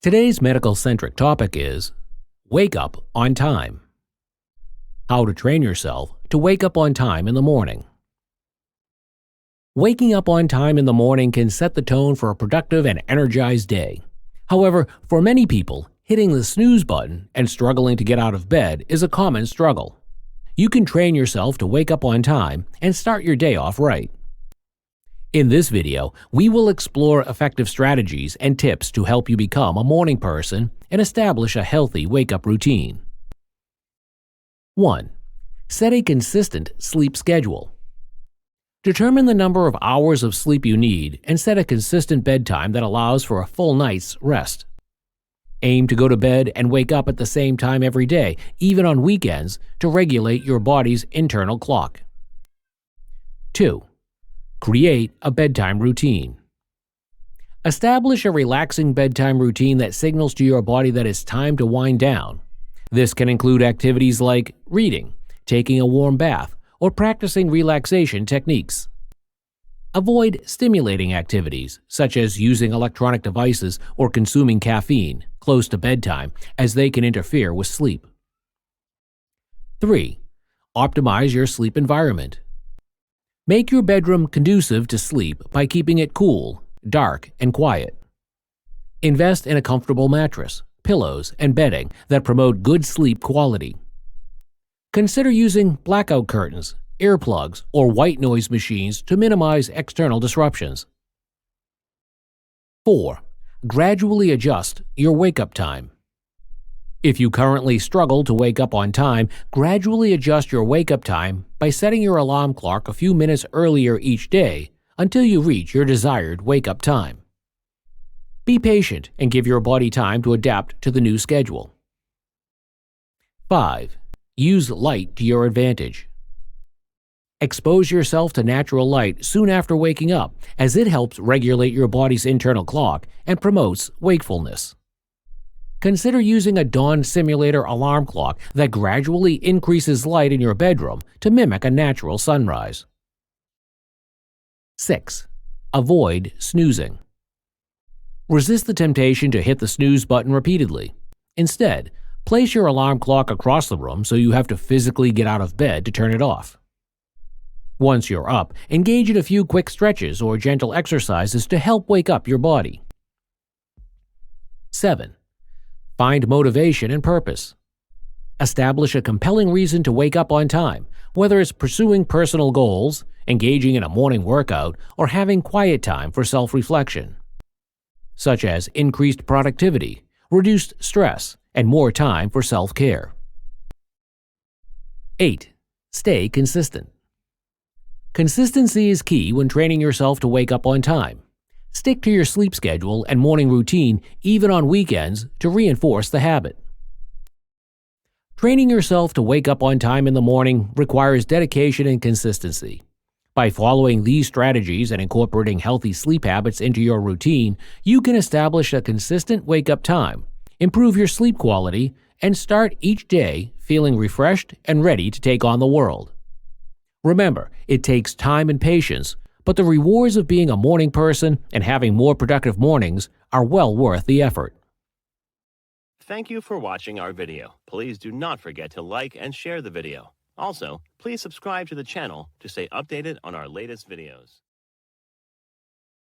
Today's medical-centric topic is wake up on time. How to train yourself to wake up on time in the morning. Waking up on time in the morning can set the tone for a productive and energized day. However, for many people, hitting the snooze button and struggling to get out of bed is a common struggle. You can train yourself to wake up on time and start your day off right. In this video, we will explore effective strategies and tips to help you become a morning person and establish a healthy wake-up routine. 1. Set a consistent sleep schedule. Determine the number of hours of sleep you need and set a consistent bedtime that allows for a full night's rest. Aim to go to bed and wake up at the same time every day, even on weekends, to regulate your body's internal clock. 2. Create a bedtime routine. Establish a relaxing bedtime routine that signals to your body that it's time to wind down. This can include activities like reading, taking a warm bath, or practicing relaxation techniques. Avoid stimulating activities, such as using electronic devices or consuming caffeine, close to bedtime, as they can interfere with sleep. 3. Optimize your sleep environment. Make your bedroom conducive to sleep by keeping it cool, dark, and quiet. Invest in a comfortable mattress, pillows, and bedding that promote good sleep quality. Consider using blackout curtains, earplugs, or white noise machines to minimize external disruptions. 4. Gradually adjust your wake-up time. If you currently struggle to wake up on time, gradually adjust your wake-up time by setting your alarm clock a few minutes earlier each day until you reach your desired wake-up time. Be patient and give your body time to adapt to the new schedule. 5. Use light to your advantage. Expose yourself to natural light soon after waking up, as it helps regulate your body's internal clock and promotes wakefulness. Consider using a dawn simulator alarm clock that gradually increases light in your bedroom to mimic a natural sunrise. 6. Avoid snoozing. Resist the temptation to hit the snooze button repeatedly. Instead, place your alarm clock across the room so you have to physically get out of bed to turn it off. Once you're up, engage in a few quick stretches or gentle exercises to help wake up your body. 7. Find motivation and purpose. Establish a compelling reason to wake up on time, whether it's pursuing personal goals, engaging in a morning workout, or having quiet time for self-reflection, such as increased productivity, reduced stress, and more time for self-care. 8. Stay consistent. Consistency is key when training yourself to wake up on time. Stick to your sleep schedule and morning routine even on weekends to reinforce the habit. Training yourself to wake up on time in the morning requires dedication and consistency. By following these strategies and incorporating healthy sleep habits into your routine, you can establish a consistent wake-up time, improve your sleep quality, and start each day feeling refreshed and ready to take on the world. Remember, it takes time and patience, but the rewards of being a morning person and having more productive mornings are well worth the effort. Thank you for watching our video. Please do not forget to like and share the video. Also, please subscribe to the channel to stay updated on our latest videos.